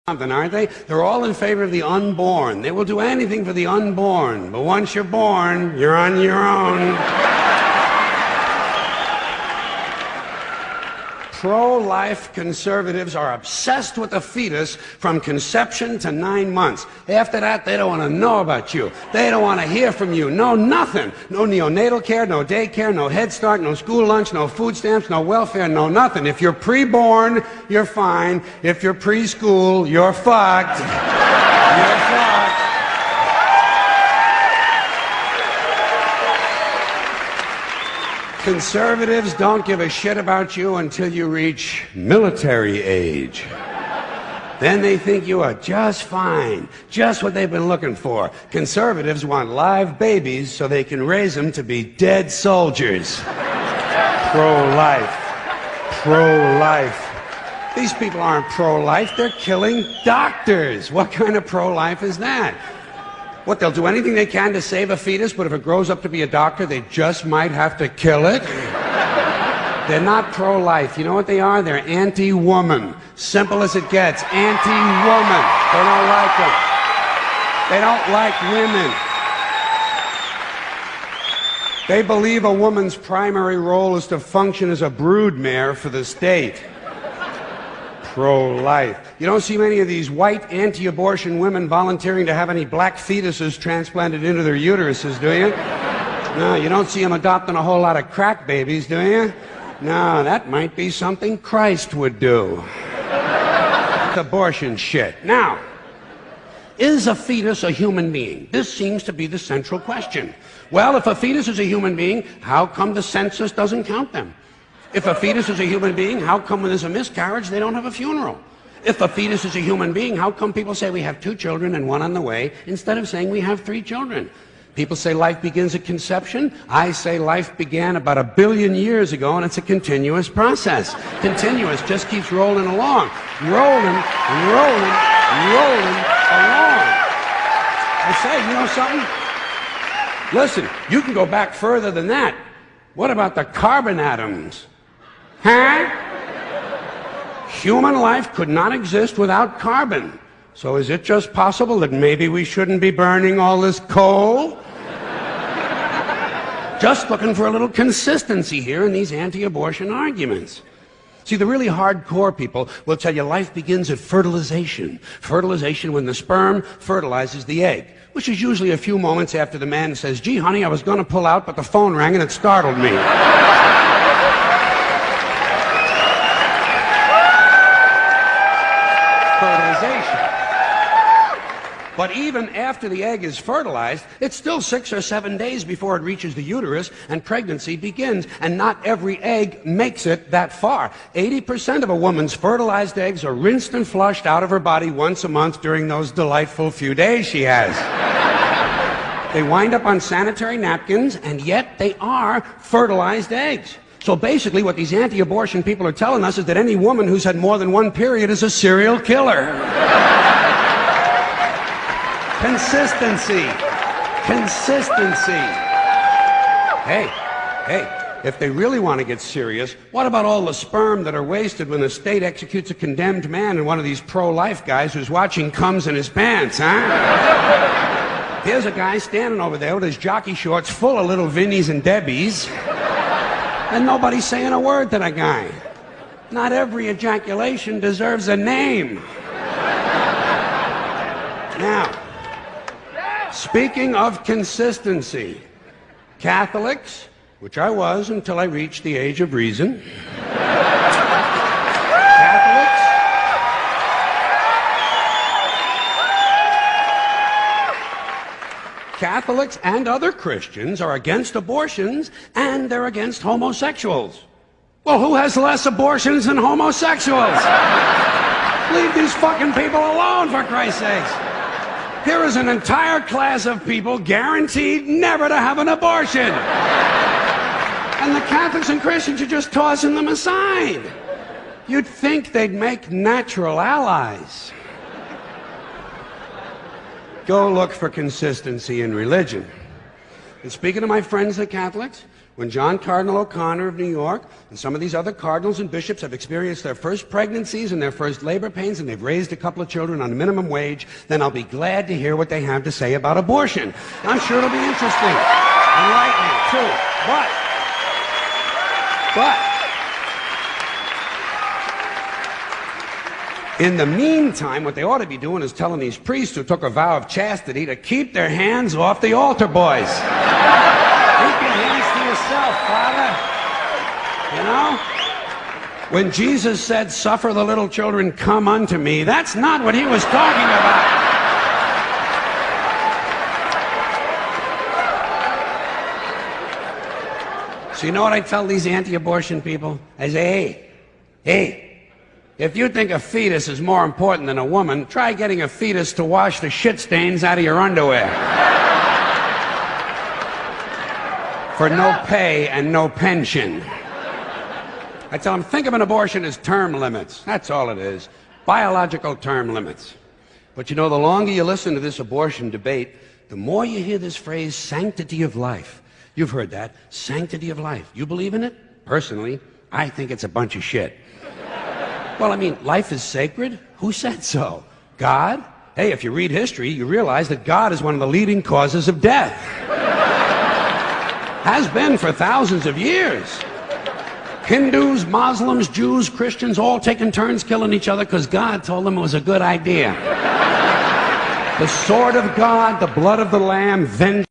Something, aren't they? They're all in favor of the unborn. They will do anything for the unborn. But once you're born, you're on your own. Pro-life conservatives are obsessed with the fetus from conception to 9 months. After that, they don't want to know about you. They don't want to hear from you. No, nothing. No neonatal care, no daycare, no Head Start, no school lunch, no food stamps, no welfare, no nothing. If you're pre-born, you're fine. If you're preschool, you're fucked. You're fucked. Conservatives don't give a shit about you until you reach military age. Then they think you are just fine, just what they've been looking for. Conservatives want live babies so they can raise them to be dead soldiers. Pro-life. Pro-life. These people aren't pro-life, they're killing doctors. What kind of pro-life is that? What, they'll do anything they can to save a fetus, but if it grows up to be a doctor, they just might have to kill it? They're not pro-life. You know what they are? They're anti-woman. Simple as it gets. Anti-woman. They don't like them. They don't like women. They believe a woman's primary role is to function as a broodmare for the state. Pro-life. You don't see many of these white anti-abortion women volunteering to have any black fetuses transplanted into their uteruses, do you? No, you don't see them adopting a whole lot of crack babies, do you? No, that might be something Christ would do. Abortion shit. Now, is a fetus a human being? This seems to be the central question. Well, if a fetus is a human being, how come the census doesn't count them? If a fetus is a human being, how come when there's a miscarriage they don't have a funeral? If a fetus is a human being, how come people say we have 2 children and 1 on the way instead of saying we have 3 children? People say life begins at conception. I say life began about 1 billion years ago, and it's a continuous process. Continuous, just keeps rolling along. Rolling, rolling, rolling along. I say, you know something? Listen, you can go back further than that. What about the carbon atoms? Huh? Human life could not exist without carbon. So is it just possible that maybe we shouldn't be burning all this coal? Just looking for a little consistency here in these anti-abortion arguments. See, the really hardcore people will tell you life begins at fertilization. Fertilization when the sperm fertilizes the egg, which is usually a few moments after the man says, gee, honey, I was going to pull out, but the phone rang and it startled me. Fertilization. But even after the egg is fertilized, it's still 6 or 7 days before it reaches the uterus and pregnancy begins, and not every egg makes it that far. 80% of a woman's fertilized eggs are rinsed and flushed out of her body once a month during those delightful few days she has. They wind up on sanitary napkins, and yet they are fertilized eggs. So basically what these anti-abortion people are telling us is that any woman who's had more than 1 period is a serial killer. Consistency. Consistency. Hey, if they really want to get serious, what about all the sperm that are wasted when the state executes a condemned man and one of these pro-life guys who's watching comes in his pants, huh? Here's a guy standing over there with his jockey shorts full of little Vinnies and Debbies, and nobody's saying a word to that guy. Not every ejaculation deserves a name. Now, speaking of consistency, Catholics, which I was until I reached the age of reason, Catholics and other Christians are against abortions, and they're against homosexuals. Well, who has less abortions than homosexuals? Leave these fucking people alone, for Christ's sakes. Here is an entire class of people guaranteed never to have an abortion. And the Catholics and Christians are just tossing them aside. You'd think they'd make natural allies. Go look for consistency in religion. And speaking to my friends, the Catholics, when John Cardinal O'Connor of New York and some of these other cardinals and bishops have experienced their first pregnancies and their first labor pains and they've raised a couple of children on minimum wage, then I'll be glad to hear what they have to say about abortion. I'm sure it'll be interesting, enlightening too. But in the meantime, what they ought to be doing is telling these priests who took a vow of chastity to keep their hands off the altar boys. Keep your hands to yourself, Father. You know? When Jesus said, "Suffer the little children, come unto me," that's not what he was talking about. So you know what I tell these anti-abortion people? I say, hey, if you think a fetus is more important than a woman, try getting a fetus to wash the shit stains out of your underwear. For no pay and no pension. I tell them, think of an abortion as term limits. That's all it is. Biological term limits. But you know, the longer you listen to this abortion debate, the more you hear this phrase, sanctity of life. You've heard that, sanctity of life. You believe in it? Personally, I think it's a bunch of shit. Well, I mean, life is sacred? Who said so? God? Hey, if you read history, you realize that God is one of the leading causes of death. Has been for thousands of years. Hindus, Muslims, Jews, Christians, all taking turns killing each other because God told them it was a good idea. The sword of God, the blood of the Lamb, vengeance.